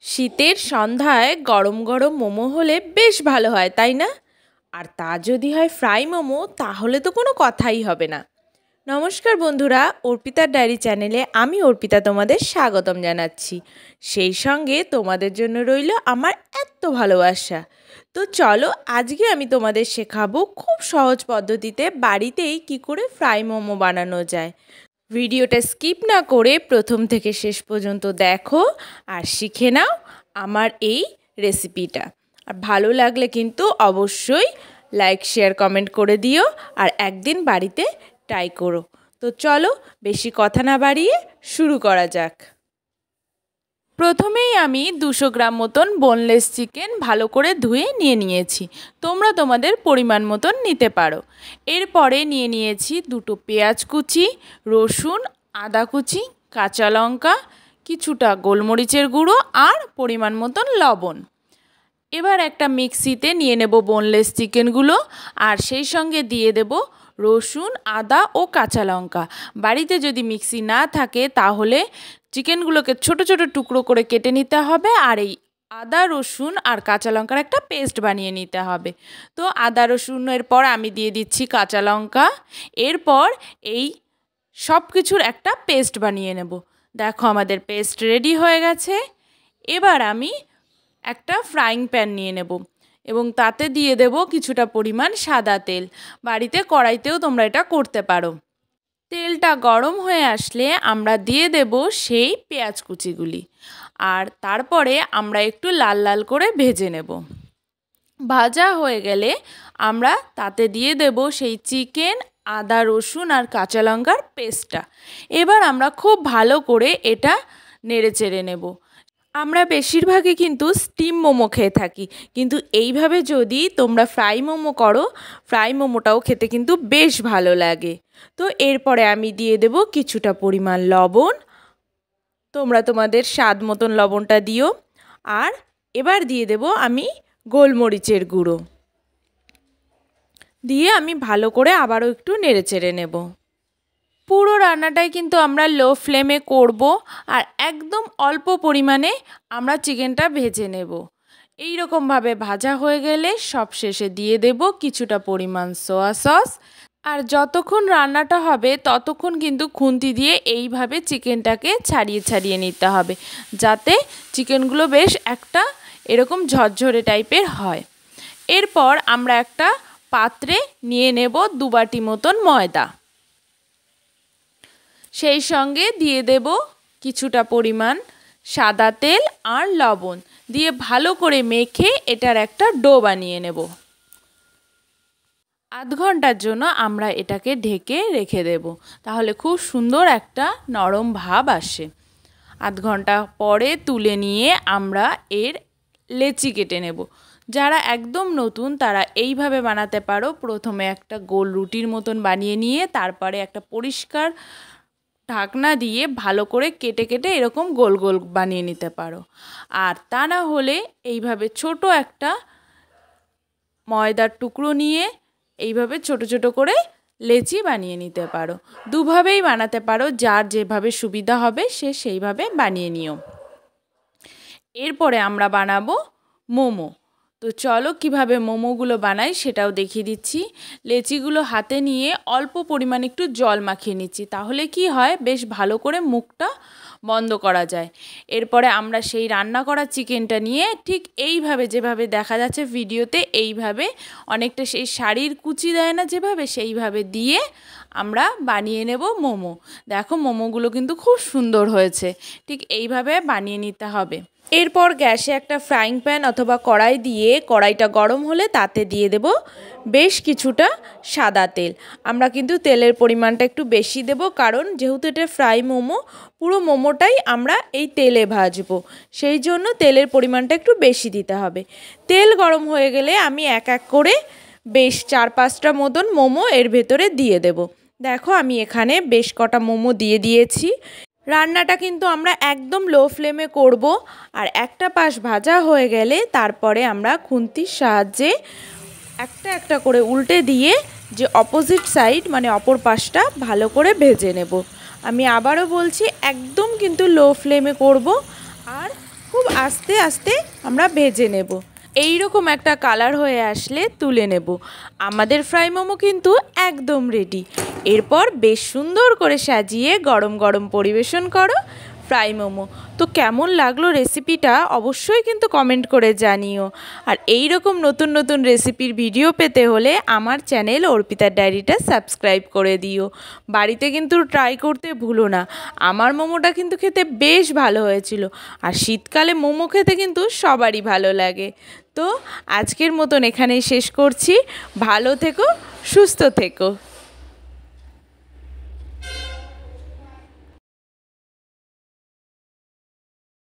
শীতের সন্ধ্যায় গরম গরম মোমো হলে বেশ ভালো হয়, তাই না? আর তা যদি হয় ফ্রাই মোমো, তাহলে তো কোনো কথাই হবে না। নমস্কার বন্ধুরা, অর্পিতার ডায়েরি চ্যানেলে আমি অর্পিতা তোমাদের স্বাগতম জানাচ্ছি। সেই সঙ্গে তোমাদের জন্য রইল আমার এত ভালোবাসা। তো চলো, আজকে আমি তোমাদের শেখাবো খুব সহজ পদ্ধতিতে বাড়িতেই কি করে ফ্রাই মোমো বানানো যায়। ভিডিওটা স্কিপ না করে প্রথম থেকে শেষ পর্যন্ত দেখো আর শিখে নাও আমার এই রেসিপিটা। আর ভালো লাগলে কিন্তু অবশ্যই লাইক শেয়ার কমেন্ট করে দিও আর একদিন বাড়িতে ট্রাই করো। তো চলো, বেশি কথা না বাড়িয়ে শুরু করা যাক। প্রথমেই আমি 200 গ্রাম মতন বোনলেস চিকেন ভালো করে ধুয়ে নিয়েছি। তোমরা তোমাদের পরিমাণ মতন নিতে পারো। এরপরে নিয়েছি 2টো পেঁয়াজ কুচি, রসুন, আদা কুচি, কাঁচা লঙ্কা, কিছুটা গোলমরিচের গুঁড়ো আর পরিমাণ মতন লবণ। এবার একটা মিক্সিতে নিয়ে নেব বোনলেস চিকেনগুলো আর সেই সঙ্গে দিয়ে দেব রসুন, আদা ও কাঁচা লঙ্কা। বাড়িতে যদি মিক্সি না থাকে তাহলে চিকেনগুলোকে ছোট ছোট টুকরো করে কেটে নিতে হবে আর এই আদা, রসুন আর কাঁচা লঙ্কার একটা পেস্ট বানিয়ে নিতে হবে। তো আদা রসুনের পর আমি দিয়ে দিচ্ছি কাঁচা লঙ্কা। এরপর এই সব কিছুর একটা পেস্ট বানিয়ে নেব। দেখো, আমাদের পেস্ট রেডি হয়ে গেছে। এবার আমি একটা ফ্রাইং প্যান নিয়ে নেব এবং তাতে দিয়ে দেব কিছুটা পরিমাণ সাদা তেল। বাড়িতে কড়াইতেও তোমরা এটা করতে পারো। তেলটা গরম হয়ে আসলে আমরা দিয়ে দেব সেই পেঁয়াজ কুচিগুলি আর তারপরে আমরা একটু লাল লাল করে ভেজে নেব। ভাজা হয়ে গেলে আমরা তাতে দিয়ে দেব সেই চিকেন, আদা, রসুন আর কাঁচা লঙ্কার পেস্টটা। এবার আমরা খুব ভালো করে এটা নেড়ে চেড়ে নেব। আমরা বেশিরভাগই কিন্তু স্টিম মোমো খেয়ে থাকি, কিন্তু এইভাবে যদি তোমরা ফ্রাই মোমো করো, ফ্রাই মোমোটাও খেতে কিন্তু বেশ ভালো লাগে। তো এরপরে আমি দিয়ে দেব কিছুটা পরিমাণ লবণ। তোমরা তোমাদের স্বাদ মতন লবণটা দিও। আর এবার দিয়ে দেব আমি গোলমরিচের গুঁড়ো দিয়ে আমি ভালো করে আবারও একটু নেড়ে চেড়ে নেব। পুরো রান্নাটাই কিন্তু আমরা লো ফ্লেমে করব আর একদম অল্প পরিমাণে আমরা চিকেনটা ভেজে নেব। এই রকমভাবে ভাজা হয়ে গেলে সবশেষে দিয়ে দেব কিছুটা পরিমাণ সোয়া সস। আর যতক্ষণ রান্নাটা হবে ততক্ষণ কিন্তু খুন্তি দিয়ে এইভাবে চিকেনটাকে ছাড়িয়ে ছাড়িয়ে নিতে হবে, যাতে চিকেনগুলো বেশ একটা এরকম ঝরঝরে টাইপের হয়। এরপর আমরা একটা পাত্রে নিয়ে নেব 2 বাটি মতন ময়দা। সেই সঙ্গে দিয়ে দেব কিছুটা পরিমাণ সাদা তেল আর লবণ দিয়ে ভালো করে মেখে এটার একটা ডো বানিয়ে নেব। আধ ঘন্টার জন্য আমরা এটাকে ঢেকে রেখে দেব, তাহলে খুব সুন্দর একটা নরম ভাব আসে। আধ ঘন্টা পরে তুলে নিয়ে আমরা এর লেচি কেটে নেব। যারা একদম নতুন তারা এইভাবে বানাতে পারো। প্রথমে একটা গোল রুটির মতন বানিয়ে নিয়ে তারপরে একটা পরিষ্কার ঢাকনা দিয়ে ভালো করে কেটে কেটে এরকম গোল গোল বানিয়ে নিতে পারো। আর তা না হলে এইভাবে ছোট একটা ময়দার টুকরো নিয়ে এইভাবে ছোট ছোট করে লেচি বানিয়ে নিতে পারো। দুভাবেই বানাতে পারো, যার যেভাবে সুবিধা হবে সে সেইভাবে বানিয়ে নিও। এরপরে আমরা বানাবো মোমো। তো চলো কিভাবে মোমোগুলো বানাই সেটাও দেখিয়ে দিচ্ছি। লেচিগুলো হাতে নিয়ে অল্প পরিমাণে একটু জল মাখিয়ে নিচ্ছি, তাহলে কি হয়, বেশ ভালো করে মুখটা বন্ধ করা যায়। এরপরে আমরা সেই রান্না করা চিকেনটা নিয়ে ঠিক এইভাবে, যেভাবে দেখা যাচ্ছে ভিডিওতে, এইভাবে অনেকটা সেই শাড়ির কুচি দেয় না যেভাবে, সেইভাবে দিয়ে আমরা বানিয়ে নেব মোমো। দেখো, মোমোগুলো কিন্তু খুব সুন্দর হয়েছে। ঠিক এইভাবে বানিয়ে নিতে হবে। এরপর গ্যাসে একটা ফ্রাইং প্যান অথবা কড়াই দিয়ে কড়াইটা গরম হলে তাতে দিয়ে দেব বেশ কিছুটা সাদা তেল। আমরা কিন্তু তেলের পরিমাণটা একটু বেশি দেব, কারণ যেহেতু এটা ফ্রাই মোমো, পুরো মোমোটাই আমরা এই তেলে ভাজবো, সেই জন্য তেলের পরিমাণটা একটু বেশি দিতে হবে। তেল গরম হয়ে গেলে আমি এক এক করে বেশ 4-5টা মতন মোমো এর ভেতরে দিয়ে দেব। দেখো, আমি এখানে বেশ কটা মোমো দিয়ে দিয়েছি। রান্নাটা কিন্তু আমরা একদম লো ফ্লেমে করব। আর একটা পাশ ভাজা হয়ে গেলে তারপরে আমরা খুন্তির সাহায্যে একটা একটা করে উল্টে দিয়ে যে অপোজিট সাইড মানে অপর পাশটা ভালো করে ভেজে নেব। আমি আবারও বলছি, একদম কিন্তু লো ফ্লেমে করব আর খুব আস্তে আস্তে আমরা ভেজে নেব। এই রকম একটা কালার হয়ে আসলে তুলে নেব। আমাদের ফ্রাই মোমো কিন্তু একদম রেডি। এরপর বেশ সুন্দর করে সাজিয়ে গরম গরম পরিবেশন করো ফ্রাই মোমো। তো কেমন লাগলো রেসিপিটা অবশ্যই কিন্তু কমেন্ট করে জানিও। আর এই রকম নতুন নতুন রেসিপির ভিডিও পেতে হলে আমার চ্যানেল অর্পিতার ডায়েরিটা সাবস্ক্রাইব করে দিও। বাড়িতে কিন্তু ট্রাই করতে ভুলো না। আমার মোমোটা কিন্তু খেতে বেশ ভালো হয়েছিল। আর শীতকালে মোমো খেতে কিন্তু সবারই ভালো লাগে। তো আজকের মতন এখানেই শেষ করছি। ভালো থেকো, সুস্থ থেকো।